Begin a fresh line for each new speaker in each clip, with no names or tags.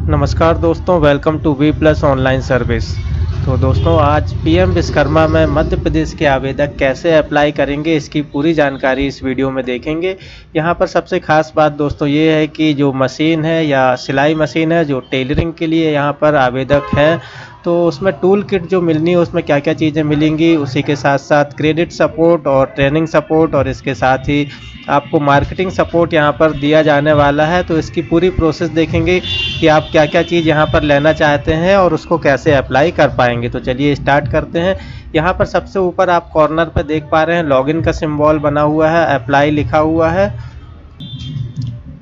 नमस्कार दोस्तों, welcome to V Plus online service. तो दोस्तों, आज पीएम विश्वकर्मा में मध्य प्रदेश के आवेदक कैसे अप्लाई करेंगे, इसकी पूरी जानकारी इस वीडियो में देखेंगे। यहाँ पर सबसे खास बात दोस्तों ये है कि जो मशीन है या सिलाई मशीन है जो टेलरिंग के लिए यहाँ पर आवेदक हैं, तो उसमें टूल किट जो मिलनी है उसमें क्या क्या चीज़ें मिलेंगी, उसी के साथ साथ क्रेडिट सपोर्ट और ट्रेनिंग सपोर्ट और इसके साथ ही आपको मार्केटिंग सपोर्ट यहाँ पर दिया जाने वाला है। तो इसकी पूरी प्रोसेस देखेंगे कि आप क्या क्या चीज़ यहाँ पर लेना चाहते हैं और उसको कैसे अप्लाई कर पाएंगे। तो चलिए स्टार्ट करते हैं। यहाँ पर सबसे ऊपर आप कॉर्नर पर देख पा रहे हैं लॉगिन का सिंबल बना हुआ है, अप्लाई लिखा हुआ है।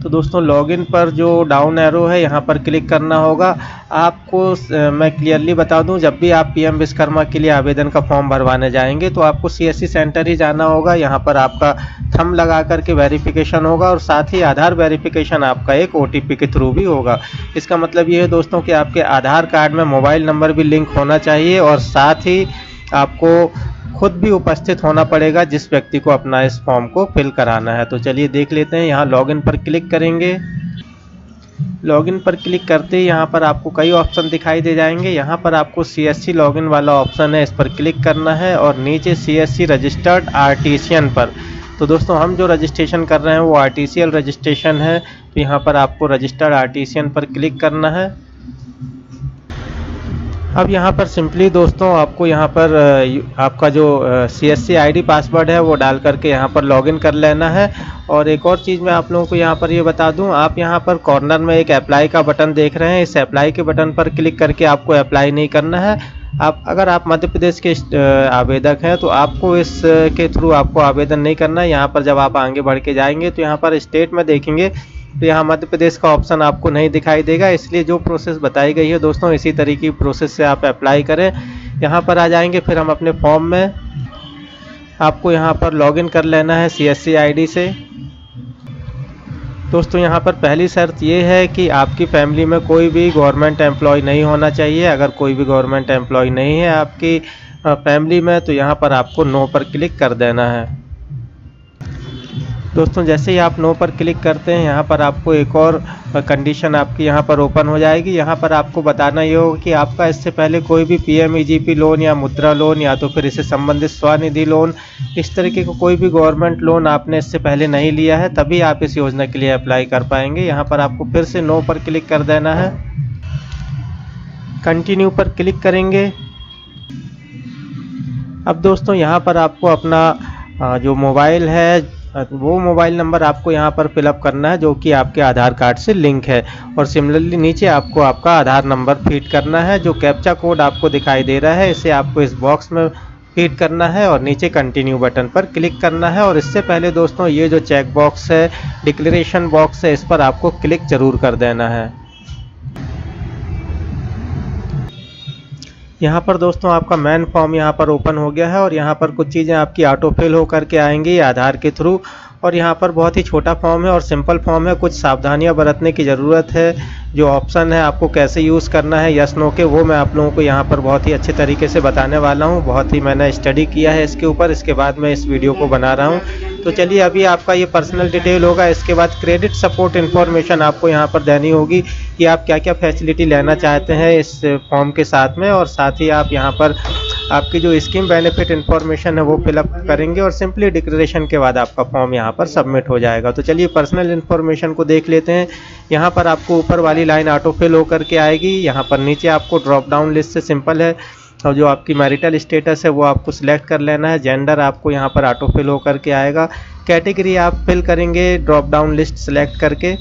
तो दोस्तों, लॉगिन पर जो डाउन एरो है यहाँ पर क्लिक करना होगा। आपको मैं क्लियरली बता दूं, जब भी आप पीएम विश्वकर्मा के लिए आवेदन का फॉर्म भरवाने जाएंगे तो आपको सीएससी सेंटर ही जाना होगा। यहाँ पर आपका थंब लगा करके वेरिफिकेशन होगा और साथ ही आधार वेरिफिकेशन आपका एक ओटीपी के थ्रू भी होगा। इसका मतलब ये है दोस्तों कि आपके आधार कार्ड में मोबाइल नंबर भी लिंक होना चाहिए और साथ ही आपको खुद भी उपस्थित होना पड़ेगा जिस व्यक्ति को अपना इस फॉर्म को फिल कराना है। तो चलिए देख लेते हैं। यहाँ लॉगिन पर क्लिक करेंगे। लॉगिन पर क्लिक करते ही यहाँ पर आपको कई ऑप्शन दिखाई दे जाएंगे। यहाँ पर आपको सीएससी लॉगिन वाला ऑप्शन है, इस पर क्लिक करना है और नीचे सीएससी रजिस्टर्ड आर्टिसियन पर। तो दोस्तों, हम जो रजिस्ट्रेशन कर रहे हैं वो आर्टिसियल रजिस्ट्रेशन है, तो यहाँ पर आपको रजिस्टर्ड आर्टिसियन पर क्लिक करना है। अब यहाँ पर सिंपली दोस्तों आपको यहाँ पर आपका जो सीएससी आईडी पासवर्ड है वो डाल करके यहाँ पर लॉगिन कर लेना है। और एक और चीज़ मैं आप लोगों को यहाँ पर ये बता दूँ, आप यहाँ पर कॉर्नर में एक अप्लाई का बटन देख रहे हैं। इस अप्लाई के बटन पर क्लिक करके आपको अप्लाई नहीं करना है। अगर आप मध्य प्रदेश के आवेदक हैं तो आपको इस के थ्रू आपको आवेदन नहीं करना है। यहाँ पर जब आप आगे बढ़ के जाएंगे तो यहाँ पर स्टेट में देखेंगे तो यहाँ मध्य प्रदेश का ऑप्शन आपको नहीं दिखाई देगा। इसलिए जो प्रोसेस बताई गई है दोस्तों, इसी तरीके की प्रोसेस से आप अप्लाई करें। यहाँ पर आ जाएंगे, फिर हम अपने फॉर्म में आपको यहाँ पर लॉगिन कर लेना है सीएससी आईडी से। दोस्तों, यहाँ पर पहली शर्त ये है कि आपकी फैमिली में कोई भी गवर्नमेंट एम्प्लॉय नहीं होना चाहिए। अगर कोई भी गवर्नमेंट एम्प्लॉय नहीं है आपकी फैमिली में तो यहाँ पर आपको नो पर क्लिक कर देना है। दोस्तों, जैसे ही आप नो पर क्लिक करते हैं यहाँ पर आपको एक और कंडीशन आपकी यहाँ पर ओपन हो जाएगी। यहाँ पर आपको बताना ये होगा कि आपका इससे पहले कोई भी पीएमईजीपी लोन या मुद्रा लोन या तो फिर इससे संबंधित स्वनिधि लोन, इस तरीके का कोई भी गवर्नमेंट लोन आपने इससे पहले नहीं लिया है, तभी आप इस योजना के लिए अप्लाई कर पाएंगे। यहाँ पर आपको फिर से नो पर क्लिक कर देना है। कंटिन्यू पर क्लिक करेंगे। अब दोस्तों, यहाँ पर आपको अपना जो मोबाइल है वो मोबाइल नंबर आपको यहाँ पर फिलअप करना है जो कि आपके आधार कार्ड से लिंक है। और सिमिलरली नीचे आपको आपका आधार नंबर फीड करना है। जो कैप्चा कोड आपको दिखाई दे रहा है इसे आपको इस बॉक्स में फीड करना है और नीचे कंटिन्यू बटन पर क्लिक करना है। और इससे पहले दोस्तों, ये जो चेक बॉक्स है, डिक्लेरेशन बॉक्स है, इस पर आपको क्लिक जरूर कर देना है। यहाँ पर दोस्तों आपका मेन फॉर्म यहाँ पर ओपन हो गया है और यहाँ पर कुछ चीज़ें आपकी ऑटो फिल हो करके आएंगी आधार के थ्रू। और यहाँ पर बहुत ही छोटा फॉर्म है और सिंपल फॉर्म है। कुछ सावधानियाँ बरतने की ज़रूरत है। जो ऑप्शन है आपको कैसे यूज़ करना है यस नो के, वो मैं आप लोगों को यहाँ पर बहुत ही अच्छे तरीके से बताने वाला हूँ। बहुत ही मैंने स्टडी किया है इसके ऊपर, इसके बाद मैं इस वीडियो को बना रहा हूँ। तो चलिए, अभी आपका ये पर्सनल डिटेल होगा। इसके बाद क्रेडिट सपोर्ट इन्फॉर्मेशन आपको यहाँ पर देनी होगी कि आप क्या क्या फैसिलिटी लेना चाहते हैं इस फॉर्म के साथ में। और साथ ही आप यहाँ पर आपकी जो स्कीम बेनिफिट इन्फॉर्मेशन है वो फिलअप करेंगे और सिंपली डिक्लेरेशन के बाद आपका फॉर्म यहाँ पर सबमिट हो जाएगा। तो चलिए पर्सनल इन्फॉर्मेशन को देख लेते हैं। यहाँ पर आपको ऊपर वाली लाइन ऑटो फिल होकर के आएगी। यहाँ पर नीचे आपको ड्रॉप डाउन लिस्ट से सिंपल है और जो आपकी मैरिटल स्टेटस है वो आपको सिलेक्ट कर लेना है। जेंडर आपको यहाँ पर ऑटो फिल होकर के आएगा। कैटेगरी आप फिल करेंगे ड्रॉप डाउन लिस्ट सेलेक्ट करके।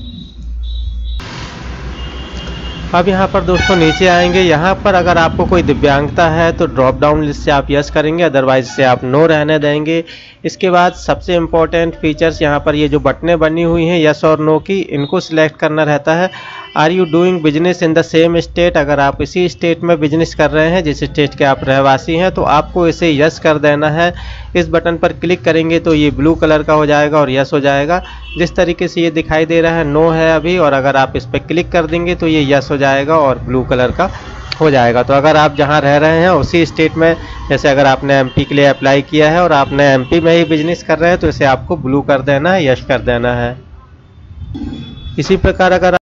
अब यहाँ पर दोस्तों नीचे आएंगे। यहाँ पर अगर आपको कोई दिव्यांगता है तो ड्रॉप डाउन लिस्ट से आप यस करेंगे, अदरवाइज से आप नो रहने देंगे। इसके बाद सबसे इम्पोर्टेंट फीचर्स यहाँ पर ये जो बटनें बनी हुई हैं यस और नो की, इनको सिलेक्ट करना रहता है। Are you doing business in the same state, अगर आप इसी स्टेट में बिजनेस कर रहे हैं जिस स्टेट के आप रहवासी हैं तो आपको इसे यस कर देना है। इस बटन पर क्लिक करेंगे तो ये ब्लू कलर का हो जाएगा और यस हो जाएगा। जिस तरीके से ये दिखाई दे रहा है नो है अभी, और अगर आप इस पर क्लिक कर देंगे तो ये यस हो जाएगा और ब्लू कलर का हो जाएगा। तो अगर आप जहां रह रहे हैं उसी स्टेट में, जैसे अगर आपने एमपी के लिए अप्लाई किया है और आपने एमपी में ही बिजनेस कर रहे हैं तो इसे आपको ब्लू कर देना है, यस कर देना है। इसी प्रकार अगर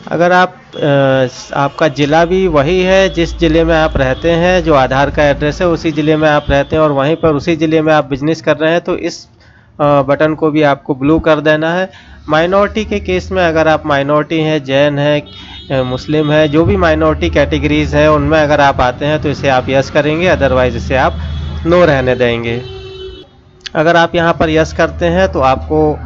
अगर आपका ज़िला भी वही है जिस ज़िले में आप रहते हैं, जो आधार का एड्रेस है उसी ज़िले में आप रहते हैं और वहीं पर उसी ज़िले में आप बिजनेस कर रहे हैं, तो इस बटन को भी आपको ब्लू कर देना है। माइनॉरिटी के केस में अगर आप माइनॉरिटी हैं, जैन है, मुस्लिम है, जो भी माइनॉरिटी कैटेगरीज़ हैं उनमें अगर आप आते हैं तो इसे आप यस करेंगे, अदरवाइज़ इसे आप नो रहने देंगे। अगर आप यहाँ पर यस करते हैं तो आपको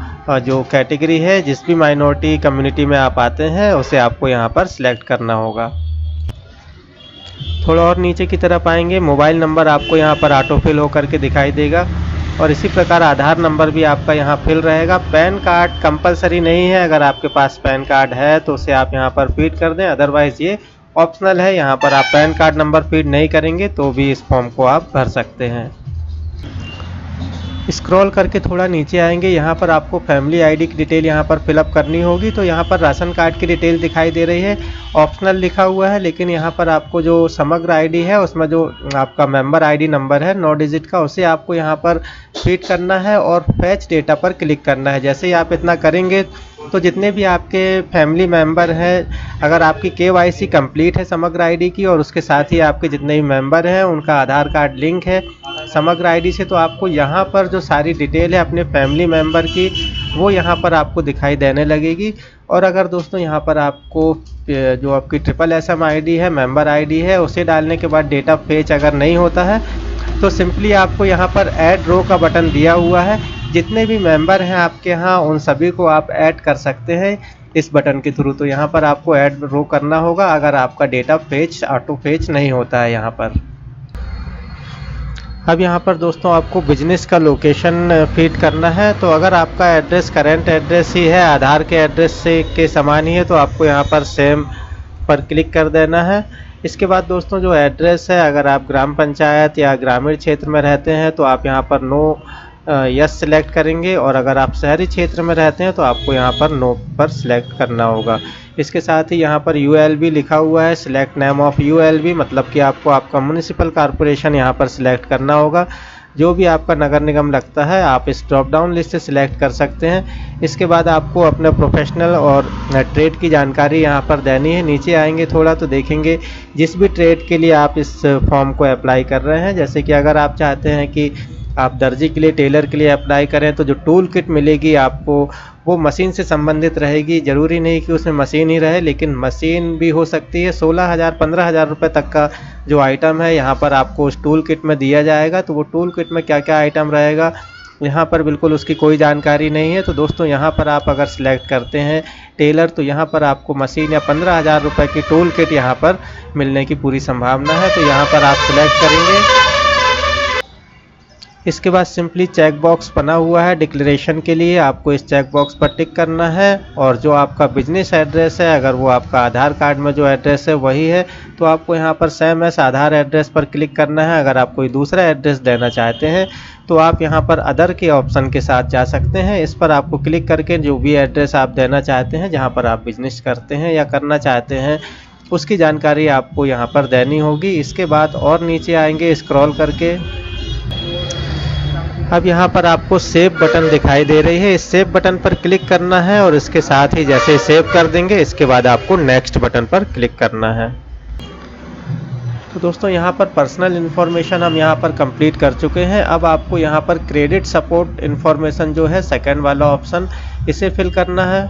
जो कैटेगरी है, जिस भी माइनॉरिटी कम्युनिटी में आप आते हैं, उसे आपको यहाँ पर सिलेक्ट करना होगा। थोड़ा और नीचे की तरफ आएंगे, मोबाइल नंबर आपको यहाँ पर ऑटो फिल होकर के दिखाई देगा और इसी प्रकार आधार नंबर भी आपका यहाँ फिल रहेगा। पैन कार्ड कंपलसरी नहीं है, अगर आपके पास पैन कार्ड है तो उसे आप यहाँ पर फीड कर दें, अदरवाइज़ ये ऑप्शनल है। यहाँ पर आप पैन कार्ड नंबर फीड नहीं करेंगे तो भी इस फॉर्म को आप भर सकते हैं। स्क्रॉल करके थोड़ा नीचे आएंगे, यहाँ पर आपको फैमिली आईडी की डिटेल यहाँ पर फिलअप करनी होगी। तो यहाँ पर राशन कार्ड की डिटेल दिखाई दे रही है, ऑप्शनल लिखा हुआ है, लेकिन यहाँ पर आपको जो समग्र आईडी है उसमें जो आपका मेंबर आईडी नंबर है 9 डिजिट का, उसे आपको यहाँ पर फीड करना है और फैच डेटा पर क्लिक करना है। जैसे ही आप इतना करेंगे तो जितने भी आपके फैमिली मेंबर हैं, अगर आपकी KYC कंप्लीट है समग्र आईडी की और उसके साथ ही आपके जितने भी मेंबर हैं उनका आधार कार्ड लिंक है समग्र आईडी से, तो आपको यहाँ पर जो सारी डिटेल है अपने फैमिली मेंबर की वो यहाँ पर आपको दिखाई देने लगेगी। और अगर दोस्तों यहाँ पर आपको जो आपकी SSSM आईडी है, मेंबर आईडी है, उसे डालने के बाद डेटा फेच अगर नहीं होता है तो सिंपली आपको यहाँ पर ऐड रो का बटन दिया हुआ है। जितने भी मेंबर हैं आपके यहाँ उन सभी को आप ऐड कर सकते हैं इस बटन के थ्रू। तो यहाँ पर आपको ऐड रो करना होगा अगर आपका डेटा फेच ऑटो फेच नहीं होता है यहाँ पर। अब यहाँ पर दोस्तों आपको बिजनेस का लोकेशन फीड करना है। तो अगर आपका एड्रेस करेंट एड्रेस ही है, आधार के एड्रेस से के समान ही है, तो आपको यहाँ पर सेम पर क्लिक कर देना है। इसके बाद दोस्तों जो एड्रेस है, अगर आप ग्राम पंचायत या ग्रामीण क्षेत्र में रहते हैं तो आप यहाँ पर नो यस सिलेक्ट करेंगे और अगर आप शहरी क्षेत्र में रहते हैं तो आपको यहाँ पर नो पर सिलेक्ट करना होगा। इसके साथ ही यहाँ पर ULB लिखा हुआ है, सिलेक्ट नेम ऑफ ULB, मतलब कि आपको आपका म्युनिसिपल कॉरपोरेशन यहाँ पर सिलेक्ट करना होगा। जो भी आपका नगर निगम लगता है आप इस ड्रॉप डाउन लिस्ट से सिलेक्ट कर सकते हैं। इसके बाद आपको अपने प्रोफेशनल और ट्रेड की जानकारी यहाँ पर देनी है। नीचे आएंगे थोड़ा तो देखेंगे जिस भी ट्रेड के लिए आप इस फॉर्म को अप्लाई कर रहे हैं, जैसे कि अगर आप चाहते हैं कि आप दर्जी के लिए, टेलर के लिए अप्लाई करें तो जो टूल किट मिलेगी आपको वो मशीन से संबंधित रहेगी। ज़रूरी नहीं कि उसमें मशीन ही रहे, लेकिन मशीन भी हो सकती है। 16,000 15,000 रुपये तक का जो आइटम है यहाँ पर आपको उस टूल किट में दिया जाएगा। तो वो टूल किट में क्या क्या आइटम रहेगा यहाँ पर बिल्कुल उसकी कोई जानकारी नहीं है। तो दोस्तों यहाँ पर आप अगर सिलेक्ट करते हैं टेलर तो यहाँ पर आपको मशीन या 15,000 रुपये की टूल किट यहाँ पर मिलने की पूरी संभावना है। तो यहाँ पर आप सिलेक्ट करेंगे। इसके बाद सिंपली चेक बॉक्स बना हुआ है डिक्लेरेशन के लिए, आपको इस चेक बॉक्स पर टिक करना है। और जो आपका बिजनेस एड्रेस है, अगर वो आपका आधार कार्ड में जो एड्रेस है वही है तो आपको यहाँ पर सेम एस आधार एड्रेस पर क्लिक करना है। अगर आप कोई दूसरा एड्रेस देना चाहते हैं तो आप यहाँ पर अदर के ऑप्शन के साथ जा सकते हैं। इस पर आपको क्लिक करके जो भी एड्रेस आप देना चाहते हैं, जहाँ पर आप बिजनेस करते हैं या करना चाहते हैं, उसकी जानकारी आपको यहाँ पर देनी होगी। इसके बाद और नीचे आएंगे स्क्रॉल करके, अब यहाँ पर आपको सेव बटन दिखाई दे रही है, इस सेव बटन पर क्लिक करना है और इसके साथ ही जैसे सेव कर देंगे इसके बाद आपको नेक्स्ट बटन पर क्लिक करना है। तो दोस्तों यहाँ पर पर्सनल इन्फॉर्मेशन हम यहाँ पर कंप्लीट कर चुके हैं। अब आपको यहाँ पर क्रेडिट सपोर्ट इन्फॉर्मेशन जो है सेकंड वाला ऑप्शन, इसे फिल करना है।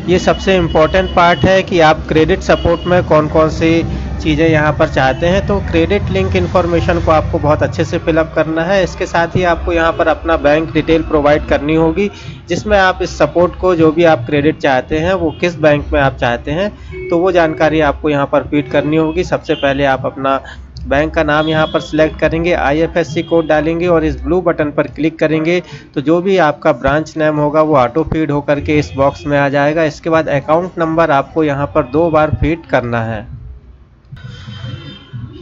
ये सबसे इम्पॉर्टेंट पार्ट है कि आप क्रेडिट सपोर्ट में कौन कौन सी चीज़ें यहाँ पर चाहते हैं। तो क्रेडिट लिंक इन्फॉर्मेशन को आपको बहुत अच्छे से फिलअप करना है। इसके साथ ही आपको यहाँ पर अपना बैंक डिटेल प्रोवाइड करनी होगी, जिसमें आप इस सपोर्ट को जो भी आप क्रेडिट चाहते हैं वो किस बैंक में आप चाहते हैं तो वो जानकारी आपको यहाँ पर फीड करनी होगी। सबसे पहले आप अपना बैंक का नाम यहाँ पर सिलेक्ट करेंगे, IFSC कोड डालेंगे और इस ब्लू बटन पर क्लिक करेंगे तो जो भी आपका ब्रांच नेम होगा वो ऑटो फीड होकर के इस बॉक्स में आ जाएगा। इसके बाद अकाउंट नंबर आपको यहाँ पर 2 बार फीड करना है।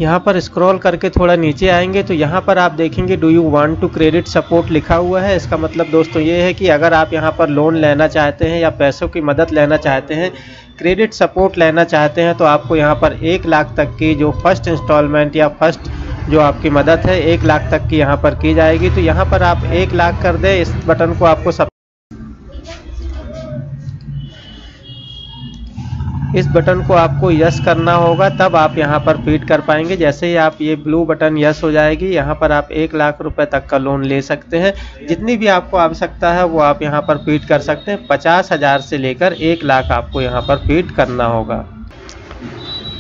यहाँ पर स्क्रॉल करके थोड़ा नीचे आएंगे तो यहाँ पर आप देखेंगे do you want to credit support लिखा हुआ है। इसका मतलब दोस्तों ये है कि अगर आप यहाँ पर लोन लेना चाहते हैं या पैसों की मदद लेना चाहते हैं, क्रेडिट सपोर्ट लेना चाहते हैं, तो आपको यहाँ पर 1 लाख तक की जो फर्स्ट इंस्टॉलमेंट या फर्स्ट जो आपकी मदद है 1 लाख तक की यहाँ पर की जाएगी। तो यहाँ पर आप 1 लाख कर दें, इस बटन को आपको इस बटन को आपको यस करना होगा, तब आप यहाँ पर फीड कर पाएंगे। जैसे ही आप ये ब्लू बटन यस हो जाएगी, यहाँ पर आप 1 लाख रुपए तक का लोन ले सकते हैं। जितनी भी आपको आवश्यकता है वो आप यहाँ पर फीड कर सकते हैं। 50,000 से लेकर 1 लाख आपको यहाँ पर फीड करना होगा।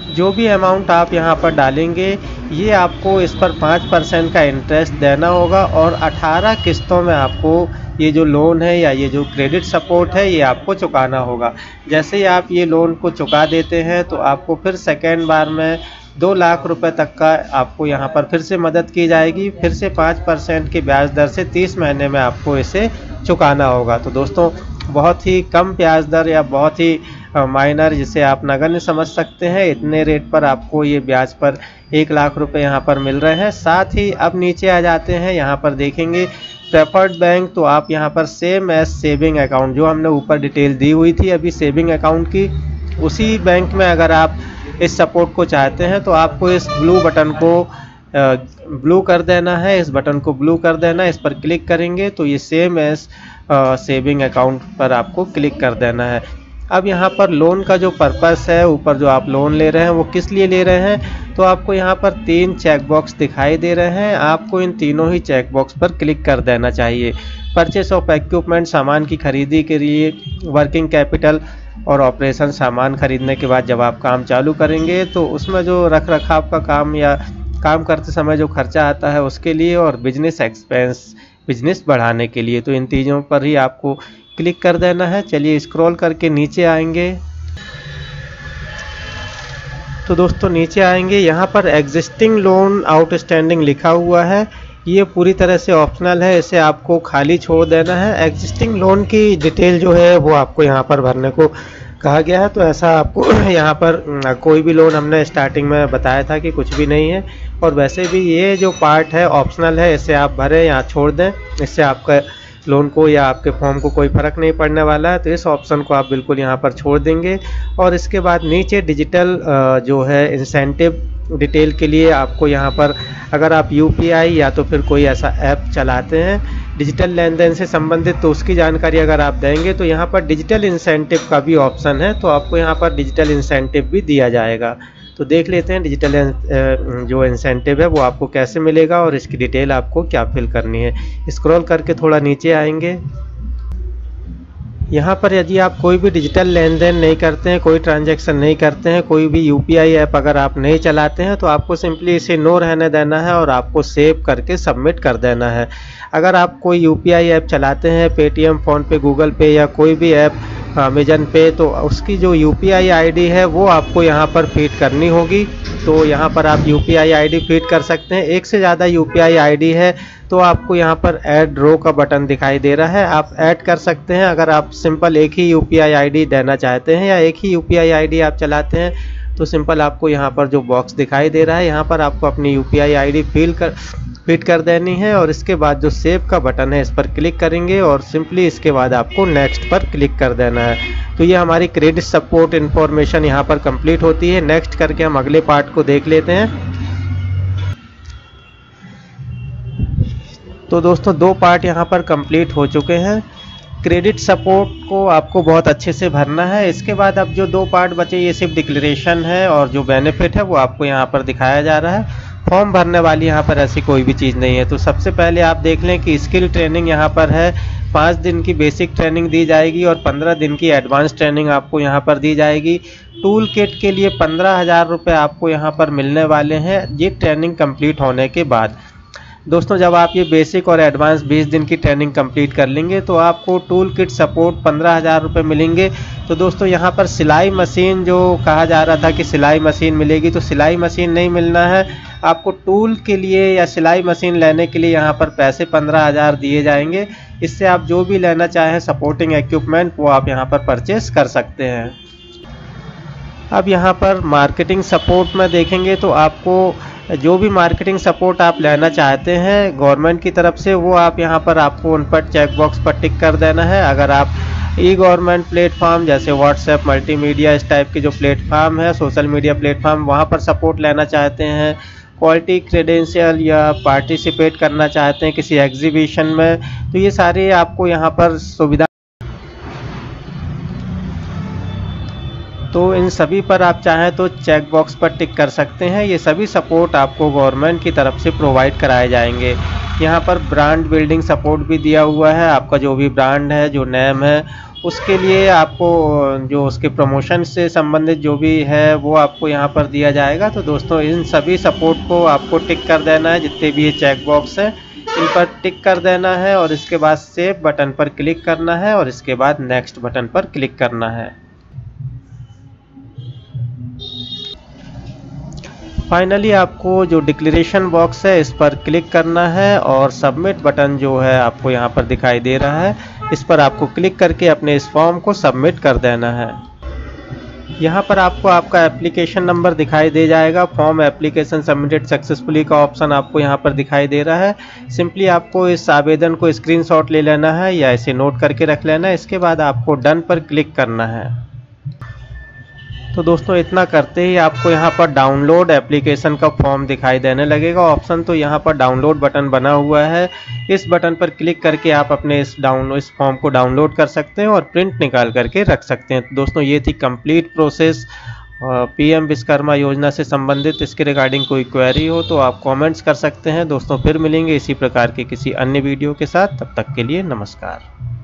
जो भी अमाउंट आप यहाँ पर डालेंगे ये आपको इस पर 5% का इंटरेस्ट देना होगा और 18 किस्तों में आपको ये जो लोन है या ये जो क्रेडिट सपोर्ट है ये आपको चुकाना होगा। जैसे ही आप ये लोन को चुका देते हैं तो आपको फिर सेकेंड बार में 2 लाख रुपए तक का आपको यहाँ पर फिर से मदद की जाएगी। फिर से 5% की ब्याज दर से 30 महीने में आपको इसे चुकाना होगा। तो दोस्तों बहुत ही कम ब्याज दर या बहुत ही माइनर, जिसे आप नगण्य समझ सकते हैं, इतने रेट पर आपको ये ब्याज पर 1 लाख रुपए यहाँ पर मिल रहे हैं। साथ ही अब नीचे आ जाते हैं, यहाँ पर देखेंगे प्रेफर्ड बैंक। तो आप यहाँ पर सेम एज सेविंग अकाउंट, जो हमने ऊपर डिटेल दी हुई थी अभी सेविंग अकाउंट की, उसी बैंक में अगर आप इस सपोर्ट को चाहते हैं तो आपको इस ब्लू बटन को ब्लू कर देना है। इस बटन को ब्लू कर देना है, इस पर क्लिक करेंगे तो ये सेम एज सेविंग अकाउंट पर आपको क्लिक कर देना है। अब यहाँ पर लोन का जो पर्पस है, ऊपर जो आप लोन ले रहे हैं वो किस लिए ले रहे हैं, तो आपको यहाँ पर 3 चेक बॉक्स दिखाई दे रहे हैं। आपको इन तीनों ही चेक बॉक्स पर क्लिक कर देना चाहिए। परचेस ऑफ इक्विपमेंट, सामान की खरीदी के लिए, वर्किंग कैपिटल और ऑपरेशन, सामान खरीदने के बाद जब आप काम चालू करेंगे तो उसमें जो रख रखाव का काम या काम करते समय जो खर्चा आता है उसके लिए, और बिजनेस एक्सपेंस, बिजनेस बढ़ाने के लिए। तो इन तीनों पर ही आपको क्लिक कर देना है। चलिए स्क्रॉल करके नीचे आएंगे तो दोस्तों नीचे आएंगे, यहाँ पर एग्जिस्टिंग लोन आउटस्टैंडिंग लिखा हुआ है। ये पूरी तरह से ऑप्शनल है, इसे आपको खाली छोड़ देना है। एग्जिस्टिंग लोन की डिटेल जो है वो आपको यहाँ पर भरने को कहा गया है। तो ऐसा आपको यहाँ पर कोई भी लोन, हमने स्टार्टिंग में बताया था कि कुछ भी नहीं है, और वैसे भी ये जो पार्ट है ऑप्शनल है, इसे आप भरें या छोड़ दें, इससे आपका लोन को या आपके फॉर्म को कोई फ़र्क नहीं पड़ने वाला है। तो इस ऑप्शन को आप बिल्कुल यहाँ पर छोड़ देंगे। और इसके बाद नीचे डिजिटल जो है इंसेंटिव डिटेल के लिए आपको यहाँ पर, अगर आप यूपीआई या तो फिर कोई ऐसा ऐप चलाते हैं डिजिटल लेन देन से संबंधित, तो उसकी जानकारी अगर आप देंगे तो यहाँ पर डिजिटल इंसेंटिव का भी ऑप्शन है, तो आपको यहाँ पर डिजिटल इंसेंटिव भी दिया जाएगा। तो देख लेते हैं डिजिटल जो इंसेंटिव है वो आपको कैसे मिलेगा और इसकी डिटेल आपको क्या फिल करनी है। स्क्रॉल करके थोड़ा नीचे आएंगे, यहाँ पर यदि आप कोई भी डिजिटल लेन देन नहीं करते हैं, कोई ट्रांजैक्शन नहीं करते हैं, कोई भी यूपीआई ऐप अगर आप नहीं चलाते हैं, तो आपको सिंपली इसे नो रहने देना है और आपको सेव करके सबमिट कर देना है। अगर आप कोई यूपीआई ऐप चलाते हैं, पेटीएम, फ़ोनपे, गूगल पे या कोई भी ऐप, अमेजन पे, तो उसकी जो यूपीआई आईडी है वो आपको यहाँ पर फीड करनी होगी। तो यहाँ पर आप यूपीआई आईडी फीड कर सकते हैं। एक से ज़्यादा यूपीआई आईडी है तो आपको यहाँ पर ऐड रो का बटन दिखाई दे रहा है, आप ऐड कर सकते हैं। अगर आप सिंपल एक ही यूपीआई आईडी देना चाहते हैं या एक ही यूपीआई आईडी आप चलाते हैं, तो सिंपल आपको यहाँ पर जो बॉक्स दिखाई दे रहा है यहाँ पर आपको अपनी यूपीआई आईडी फिट कर देनी है, और इसके बाद जो सेव का बटन है इस पर क्लिक करेंगे और सिंपली इसके बाद आपको नेक्स्ट पर क्लिक कर देना है। तो ये हमारी क्रेडिट सपोर्ट इन्फॉर्मेशन यहाँ पर कंप्लीट होती है। नेक्स्ट करके हम अगले पार्ट को देख लेते हैं। तो दोस्तों 2 पार्ट यहाँ पर कंप्लीट हो चुके हैं। क्रेडिट सपोर्ट को आपको बहुत अच्छे से भरना है। इसके बाद अब जो 2 पार्ट बचे, ये सिर्फ डिक्लेरेशन है और जो बेनिफिट है वो आपको यहाँ पर दिखाया जा रहा है। फॉर्म भरने वाली यहाँ पर ऐसी कोई भी चीज़ नहीं है। तो सबसे पहले आप देख लें कि स्किल ट्रेनिंग यहाँ पर है। 5 दिन की बेसिक ट्रेनिंग दी जाएगी और 15 दिन की एडवांस ट्रेनिंग आपको यहाँ पर दी जाएगी। टूल किट के लिए 15,000 रुपये आपको यहाँ पर मिलने वाले हैं ये ट्रेनिंग कंप्लीट होने के बाद। दोस्तों जब आप ये बेसिक और एडवांस 20 दिन की ट्रेनिंग कंप्लीट कर लेंगे तो आपको टूल किट सपोर्ट 15,000 रुपये मिलेंगे। तो दोस्तों यहाँ पर सिलाई मशीन जो कहा जा रहा था कि सिलाई मशीन मिलेगी, तो सिलाई मशीन नहीं मिलना है आपको। टूल के लिए या सिलाई मशीन लेने के लिए यहाँ पर पैसे 15,000 दिए जाएंगे। इससे आप जो भी लेना चाहें सपोर्टिंग इक्विपमेंट वो आप यहाँ पर परचेस कर सकते हैं। अब यहाँ पर मार्केटिंग सपोर्ट में देखेंगे तो आपको जो भी मार्केटिंग सपोर्ट आप लेना चाहते हैं गवर्नमेंट की तरफ से, वो आप यहाँ पर आपको उन पर चेक बॉक्स पर टिक कर देना है। अगर आप ई-गवर्नमेंट प्लेटफॉर्म जैसे व्हाट्सएप, मल्टीमीडिया, इस टाइप की जो प्लेटफॉर्म है, सोशल मीडिया प्लेटफॉर्म, वहाँ पर सपोर्ट लेना चाहते हैं, क्वालिटी क्रेडेंशियल या पार्टिसिपेट करना चाहते हैं किसी एग्जीबिशन में, तो ये सारे आपको यहाँ पर सुविधा। तो इन सभी पर आप चाहें तो चेक बॉक्स पर टिक कर सकते हैं। ये सभी सपोर्ट आपको गवर्नमेंट की तरफ से प्रोवाइड कराए जाएंगे। यहाँ पर ब्रांड बिल्डिंग सपोर्ट भी दिया हुआ है। आपका जो भी ब्रांड है, जो नेम है, उसके लिए आपको जो उसके प्रमोशन से संबंधित जो भी है वो आपको यहाँ पर दिया जाएगा। तो दोस्तों इन सभी सपोर्ट को आपको टिक कर देना है। जितने भी ये चेक बॉक्स हैं इन पर टिक कर देना है और इसके बाद सेव बटन पर क्लिक करना है और इसके बाद नेक्स्ट बटन पर क्लिक करना है। फाइनली आपको जो डिक्लेरेशन बॉक्स है इस पर क्लिक करना है और सबमिट बटन जो है आपको यहाँ पर दिखाई दे रहा है, इस पर आपको क्लिक करके अपने इस फॉर्म को सबमिट कर देना है। यहाँ पर आपको आपका एप्लीकेशन नंबर दिखाई दे जाएगा। फॉर्म एप्लीकेशन सबमिटेड सक्सेसफुली का ऑप्शन आपको यहाँ पर दिखाई दे रहा है। सिंपली आपको इस आवेदन को स्क्रीनशॉट ले लेना है या इसे नोट करके रख लेना है। इसके बाद आपको डन पर क्लिक करना है। तो दोस्तों इतना करते ही आपको यहाँ पर डाउनलोड एप्लीकेशन का फॉर्म दिखाई देने लगेगा ऑप्शन। तो यहाँ पर डाउनलोड बटन बना हुआ है, इस बटन पर क्लिक करके आप अपने इस फॉर्म को डाउनलोड कर सकते हैं और प्रिंट निकाल करके रख सकते हैं। तो दोस्तों ये थी कंप्लीट प्रोसेस पीएम विश्वकर्मा योजना से संबंधित। इसके रिगार्डिंग कोई क्वेरी हो तो आप कमेंट्स कर सकते हैं। दोस्तों फिर मिलेंगे इसी प्रकार के किसी अन्य वीडियो के साथ, तब तक के लिए नमस्कार।